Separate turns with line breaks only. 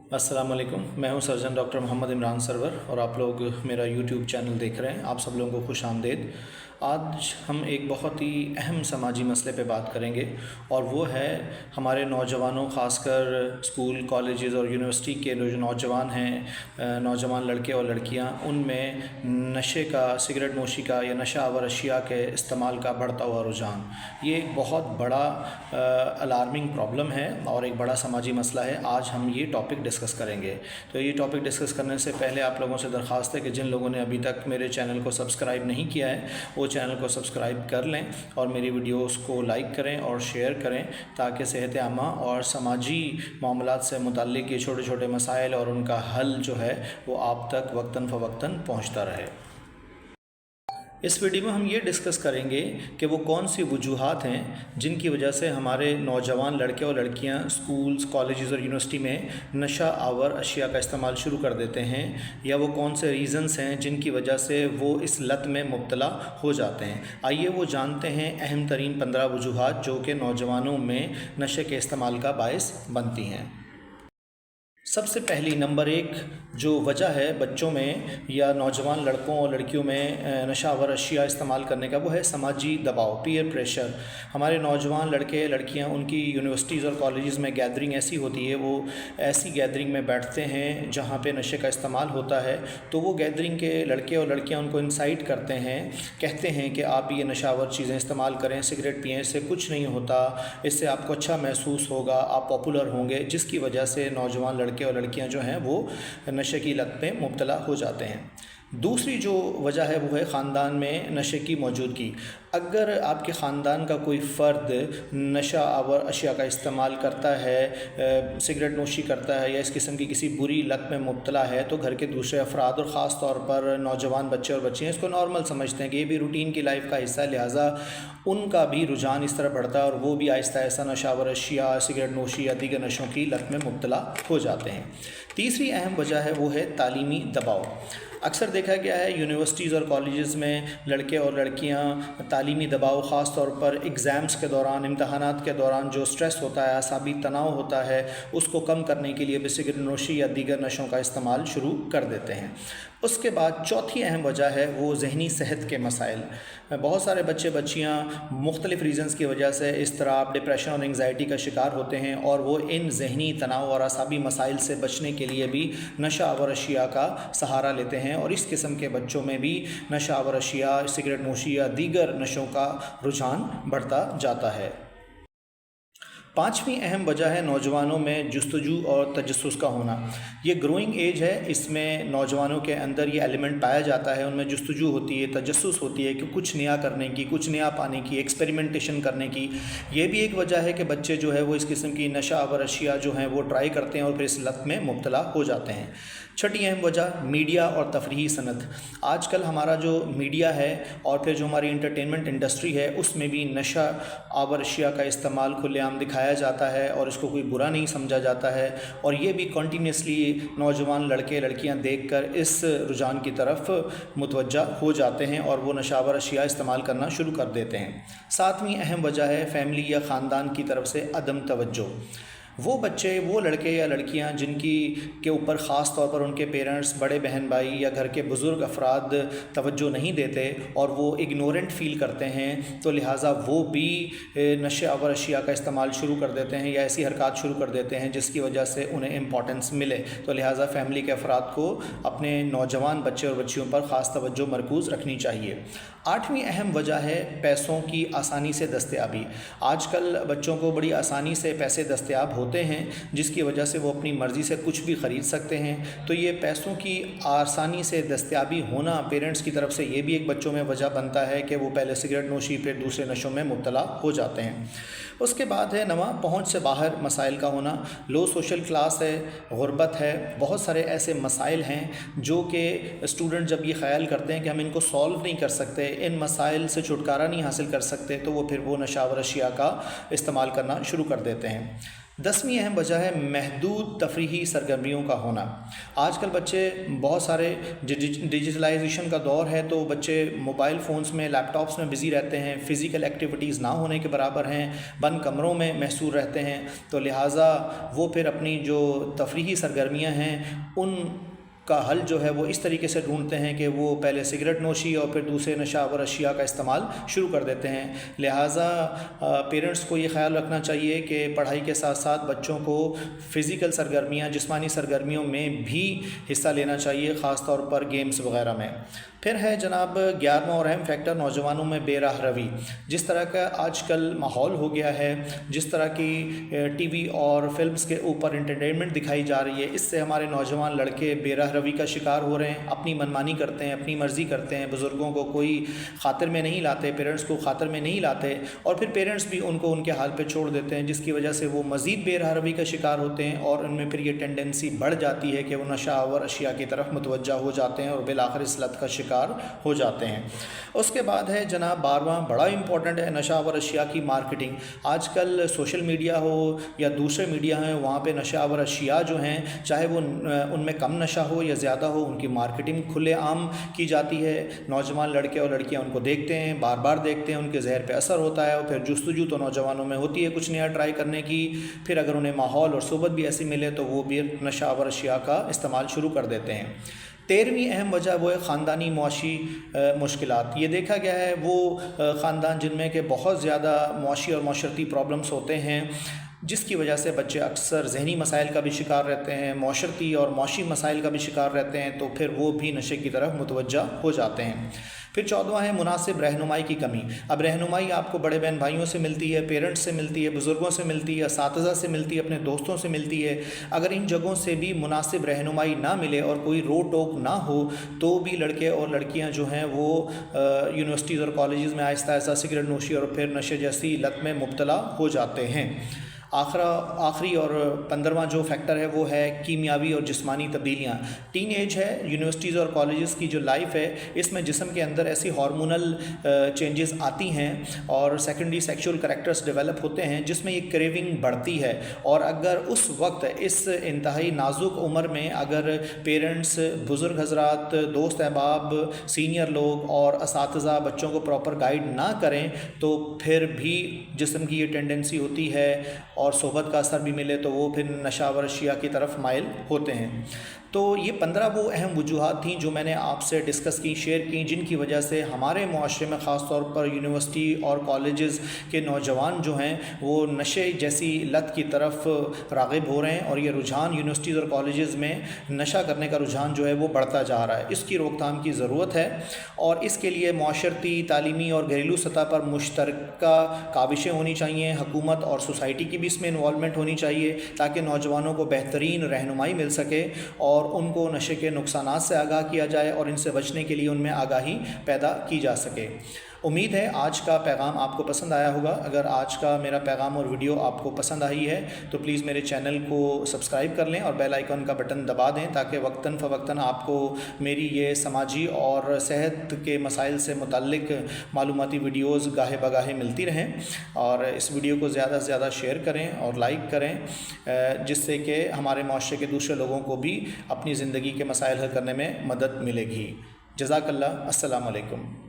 अस्सलाम वालेकुम। मैं हूं सर्जन डॉक्टर मोहम्मद इमरान सरवर और आप लोग मेरा यूट्यूब चैनल देख रहे हैं। आप सब लोगों को खुश आमदेद। आज हम एक बहुत ही अहम समाजी मसले पे बात करेंगे और वो है हमारे नौजवानों, ख़ासकर स्कूल, कॉलेजेस और यूनिवर्सिटी के जो नौजवान हैं, नौजवान लड़के और लड़कियां, उनमें नशे का, सिगरेट नोशी का या नशा आवर अशिया के इस्तेमाल का बढ़ता हुआ रुझान। ये एक बहुत बड़ा अलार्मिंग प्रॉब्लम है और एक बड़ा समाजी मसला है। आज हम ये टॉपिक डिस्कस करेंगे। तो ये टॉपिक डिस्कस करने से पहले आप लोगों से दरख्वास्त है कि जिन लोगों ने अभी तक मेरे चैनल को सब्सक्राइब नहीं किया है वो चैनल को सब्सक्राइब कर लें और मेरी वीडियोस को लाइक करें और शेयर करें, ताकि सेहत आमा और समाजी मामलात से मुताल्लिक़ ये छोटे छोटे मसाइल और उनका हल जो है वो आप तक वक्तन फ़वक्तन पहुँचता रहे। इस वीडियो में हम ये डिस्कस करेंगे कि वो कौन सी वजूहात हैं जिनकी वजह से हमारे नौजवान लड़के और लड़कियां स्कूल्स, कॉलेजेस और यूनिवर्सिटी में नशा आवर अशिया का इस्तेमाल शुरू कर देते हैं, या वो कौन से रीज़न्स हैं जिनकी वजह से वो इस लत में मुब्तला हो जाते हैं। आइए वो जानते हैं अहम तरीन 15 वजूहात जो कि नौजवानों में नशे के इस्तेमाल का बायस बनती हैं। सबसे पहली नंबर 1 जो वजह है बच्चों में या नौजवान लड़कों और लड़कियों में नशा आवर अशिया इस्तेमाल करने का, वो है समाजी दबाव, पीयर प्रेशर। हमारे नौजवान लड़के लड़कियां, उनकी यूनिवर्सिटीज़ और कॉलेजेस में गैदरिंग ऐसी होती है, वो ऐसी गैदरिंग में बैठते हैं जहां पे नशे का इस्तेमाल होता है। तो वो गैदरिंग के लड़के और लड़कियां उनको इंसाइट करते हैं, कहते हैं कि आप ये नशावर चीज़ें इस्तेमाल करें, सिगरेट पिएँ, इससे कुछ नहीं होता, इससे आपको अच्छा महसूस होगा, आप पॉपुलर होंगे, जिसकी वजह से नौजवान लड़के और लड़कियां जो हैं वो नशे की लत में मुब्तला हो जाते हैं। दूसरी जो वजह है वो है ख़ानदान में नशे की मौजूदगी। अगर आपके ख़ानदान का कोई फ़र्द नशा आवर अशिया का इस्तेमाल करता है, सिगरेट नोशी करता है या इस किस्म की किसी बुरी लत में मुब्तला है, तो घर के दूसरे अफराद और ख़ास तौर पर नौजवान बच्चे और बच्चियाँ इसको नॉर्मल समझते हैं कि ये भी रूटीन की लाइफ का हिस्सा है, लिहाजा उनका भी रुझान इस तरह बढ़ता है और वो भी आहिस्ता आहिस्ता नशा आवर अशिया, सिगरेट नोशी या दीगर नशों की लत में मुब्तला हो जाते हैं। तीसरी अहम वजह है वो है तालीमी दबाव। अक्सर देखा गया है यूनिवर्सिटीज़ और कॉलेजेस में लड़के और लड़कियां तालीमी दबाव, ख़ास तौर पर एग्ज़ाम्स के दौरान, इम्तहानात के दौरान जो स्ट्रेस होता है, असाबी तनाव होता है, उसको कम करने के लिए भी सिगरेट नोशी या दीगर नशों का इस्तेमाल शुरू कर देते हैं। उसके बाद चौथी अहम वजह है वो जहनी सेहत के मसाइल। बहुत सारे बच्चे बच्चियाँ मुख्तलिफ़ रीज़न्स की वजह से इस तरह डिप्रेशन और एंग्जाइटी का शिकार होते हैं और वो इन जहनी तनाव और असाबी मसाइल से बचने के लिए भी नशा आवर अशिया का सहारा लेते हैं और इस किस्म के बच्चों में भी नशा आवर अशिया, सिगरेट नोशी या दीगर नशों का रुझान बढ़ता जाता है। पाँचवीं अहम वजह है नौजवानों में जुस्तजू और तजस्सुस का होना। ये ग्रोइंग एज है, इसमें नौजवानों के अंदर ये एलिमेंट पाया जाता है, उनमें जुस्तजू होती है, तजस्सुस होती है कि कुछ नया करने की, कुछ नया पाने की, एक्सपेरिमेंटेशन करने की। ये भी एक वजह है कि बच्चे जो है वो इस किस्म की नशा आवर अशिया जो हैं वो ट्राई करते हैं और फिर इस लत में मुब्तला हो जाते हैं। छठी अहम वजह मीडिया और तफरीही सनत। आजकल हमारा जो मीडिया है और फिर जो हमारी इंटरटेनमेंट इंडस्ट्री है उसमें भी नशा आवर अशिया का इस्तेमाल खुलेआम दिखाया जाता है और इसको कोई बुरा नहीं समझा जाता है और ये भी कंटिन्यूसली नौजवान लड़के लड़कियां देखकर इस रुझान की तरफ मुतवज्जा हो जाते हैं और वो नशा आवर अशिया इस्तेमाल करना शुरू कर देते हैं। सातवीं अहम वजह है फैमिली या ख़ानदान की तरफ से अदम तवज्जो। वो बच्चे, वो लड़के या लड़कियां जिनकी के ऊपर ख़ास तौर पर उनके पेरेंट्स, बड़े बहन भाई या घर के बुज़ुर्ग अफराद तवज्जो नहीं देते और वो इग्नोरेंट फ़ील करते हैं, तो लिहाजा वो भी नशे आवर अशिया का इस्तेमाल शुरू कर देते हैं या ऐसी हरकत शुरू कर देते हैं जिसकी वजह से उन्हें इम्पॉर्टेंस मिले। तो लिहाजा फ़ैमिली के अफराद को अपने नौजवान बच्चे और बच्चियों पर ख़ास तवज्जो मरकूज़ रखनी चाहिए। आठवीं अहम वजह है पैसों की आसानी से दस्तयाबी। आजकल बच्चों को बड़ी आसानी से पैसे दस्तयाब होते हैं जिसकी वजह से वो अपनी मर्ज़ी से कुछ भी ख़रीद सकते हैं। तो ये पैसों की आसानी से दस्तयाबी होना पेरेंट्स की तरफ से ये भी एक बच्चों में वजह बनता है कि वो पहले सिगरेट नोशी फिर दूसरे नशों में मुब्तला हो जाते हैं। उसके बाद है नवा पहुंच से बाहर मसाइल का होना। लो सोशल क्लास है, गुर्बत है, बहुत सारे ऐसे मसाइल हैं जो कि स्टूडेंट जब ये ख्याल करते हैं कि हम इनको सॉल्व नहीं कर सकते, इन मसाइल से छुटकारा नहीं हासिल कर सकते, तो वो फिर वो नशा आवर अशिया का इस्तेमाल करना शुरू कर देते हैं। 10ویں اہم وجہ ہے محدود تفریحی سرگرمیوں کا ہونا۔ آج کل بچے بہت سارے ڈیجیٹلائزیشن کا دور ہے، تو بچے موبائل فونز میں، لیپ ٹاپس میں بزی رہتے ہیں، فزیکل ایکٹیویٹیز نہ ہونے کے برابر ہیں، بند کمروں میں محصور رہتے ہیں، تو لہٰذا وہ پھر اپنی جو تفریحی سرگرمیاں ہیں ان کا حل جو ہے وہ اس طریقے سے ڈھونڈتے ہیں کہ وہ پہلے سگریٹ نوشی اور پھر دوسرے نشہ آور اشیاء کا استعمال شروع کر دیتے ہیں۔ لہٰذا پیرنٹس کو یہ خیال رکھنا چاہیے کہ پڑھائی کے ساتھ ساتھ بچوں کو فزیکل سرگرمیاں، جسمانی سرگرمیوں میں بھی حصہ لینا چاہیے، خاص طور پر گیمز وغیرہ میں۔ پھر ہے جناب 11واں اور اہم فیکٹر نوجوانوں میں بے راہ روی۔ جس طرح کا آج کل ماحول ہو گیا ہے، جس طرح کی ٹی وی اور فلمز کے اوپر انٹرٹینمنٹ دکھائی جا رہی ہے، اس سے ہمارے نوجوان لڑکے بے راہ روی کا شکار ہو رہے ہیں، اپنی منمانی کرتے ہیں، اپنی مرضی کرتے ہیں، بزرگوں کو کوئی خاطر میں نہیں لاتے، پیرنٹس کو خاطر میں نہیں لاتے، اور پھر پیرنٹس بھی ان کو ان کے حال پہ چھوڑ دیتے ہیں، جس کی وجہ سے وہ مزید بے راہ روی کا شکار ہوتے ہیں، اور ان میں پھر یہ ٹینڈنسی بڑھ جاتی ہے کہ وہ نشہ آور اشیاء کی طرف متوجہ ہو جاتے ہیں اور بالآخر اس لت کا شکار ہو جاتے ہیں۔ اس کے بعد ہے جناب 12واں، بڑا امپورٹنٹ ہے نشہ آور اشیاء کی مارکیٹنگ۔ آج کل سوشل میڈیا ہو یا دوسرے میڈیا ہیں، وہاں پہ نشہ آور اشیاء جو ہیں، چاہے وہ ان میں کم نشہ ہو یا زیادہ ہو، ان کی مارکیٹنگ کھلے عام کی جاتی ہے۔ نوجوان لڑکے اور لڑکیاں ان کو دیکھتے ہیں، بار بار دیکھتے ہیں، ان کے ذہن پہ اثر ہوتا ہے، اور پھر جستجو تو نوجوانوں میں ہوتی ہے کچھ نیا ٹرائی کرنے کی۔ پھر اگر انہیں ماحول اور صحبت بھی ایسی ملے تو وہ بھی نشہ آور اشیاء کا استعمال شروع کر دیتے ہیں۔ 13ویں اہم وجہ وہ ہے خاندانی معاشی مشکلات۔ یہ دیکھا گیا ہے وہ خاندان جن میں کہ بہت زیادہ معاشی اور معاشرتی پرابلمس ہوتے ہیں، جس کی وجہ سے بچے اکثر ذہنی مسائل کا بھی شکار رہتے ہیں، معاشرتی اور معاشی مسائل کا بھی شکار رہتے ہیں، تو پھر وہ بھی نشے کی طرف متوجہ ہو جاتے ہیں۔ پھر 14واں ہے مناسب رہنمائی کی کمی۔ اب رہنمائی آپ کو بڑے بہن بھائیوں سے ملتی ہے، پیرنٹس سے ملتی ہے، بزرگوں سے ملتی ہے، اساتذہ سے ملتی ہے، اپنے دوستوں سے ملتی ہے۔ اگر ان جگہوں سے بھی مناسب رہنمائی نہ ملے اور کوئی روک ٹوک نہ ہو، تو بھی لڑکے اور لڑکیاں جو ہیں وہ یونیورسٹیز اور کالجز میں آہستہ آہستہ سگریٹ نوشی اور پھر نشے جیسی لت میں مبتلا ہو جاتے ہیں۔ آخری اور 15واں جو فیکٹر ہے وہ ہے کیمیاوی اور جسمانی تبدیلیاں۔ ٹین ایج ہے، یونیورسٹیز اور کالجز کی جو لائف ہے، اس میں جسم کے اندر ایسی ہارمونل چینجز آتی ہیں اور سیکنڈری سیکشول کریکٹرز ڈیولپ ہوتے ہیں، جس میں یہ کریونگ بڑھتی ہے، اور اگر اس وقت اس انتہائی نازک عمر میں اگر پیرنٹس، بزرگ حضرات، دوست احباب، سینئر لوگ اور اساتذہ بچوں کو پراپر گائیڈ نہ کریں، تو پھر بھی جسم کی یہ ٹینڈنسی ہوتی ہے، اور صحبت کا اثر بھی ملے تو وہ پھر نشہ آور اشیاء کی طرف مائل ہوتے ہیں۔ تو یہ 15 وہ اہم وجوہات تھیں جو میں نے آپ سے ڈسکس کی، شیئر کی، جن کی وجہ سے ہمارے معاشرے میں خاص طور پر یونیورسٹی اور کالجز کے نوجوان جو ہیں وہ نشے جیسی لت کی طرف راغب ہو رہے ہیں، اور یہ رجحان یونیورسٹیز اور کالجز میں نشہ کرنے کا رجحان جو ہے وہ بڑھتا جا رہا ہے۔ اس کی روک تھام کی ضرورت ہے، اور اس کے لیے معاشرتی، تعلیمی اور گھریلو سطح پر مشترکہ کاوشیں ہونی چاہیے۔ حکومت اور سوسائٹی کی بھی اس میں انوالومنٹ ہونی چاہیے، تاکہ نوجوانوں کو بہترین رہنمائی مل سکے اور ان کو نشے کے نقصانات سے آگاہ کیا جائے، اور ان سے بچنے کے لیے ان میں آگاہی پیدا کی جا سکے۔ امید ہے آج کا پیغام آپ کو پسند آیا ہوگا۔ اگر آج کا میرا پیغام اور ویڈیو آپ کو پسند آئی ہے تو پلیز میرے چینل کو سبسکرائب کر لیں اور بیل آئیکن کا بٹن دبا دیں، تاکہ وقتاً فوقتاً آپ کو میری یہ سماجی اور صحت کے مسائل سے متعلق معلوماتی ویڈیوز گاہے بگاہے ملتی رہیں۔ اور اس ویڈیو کو زیادہ سے زیادہ شیئر کریں اور لائک کریں، جس سے کہ ہمارے معاشرے کے دوسرے لوگوں کو بھی اپنی زندگی کے مسائل حل کرنے میں مدد ملے گی۔ جزاک اللہ۔ السلام علیکم۔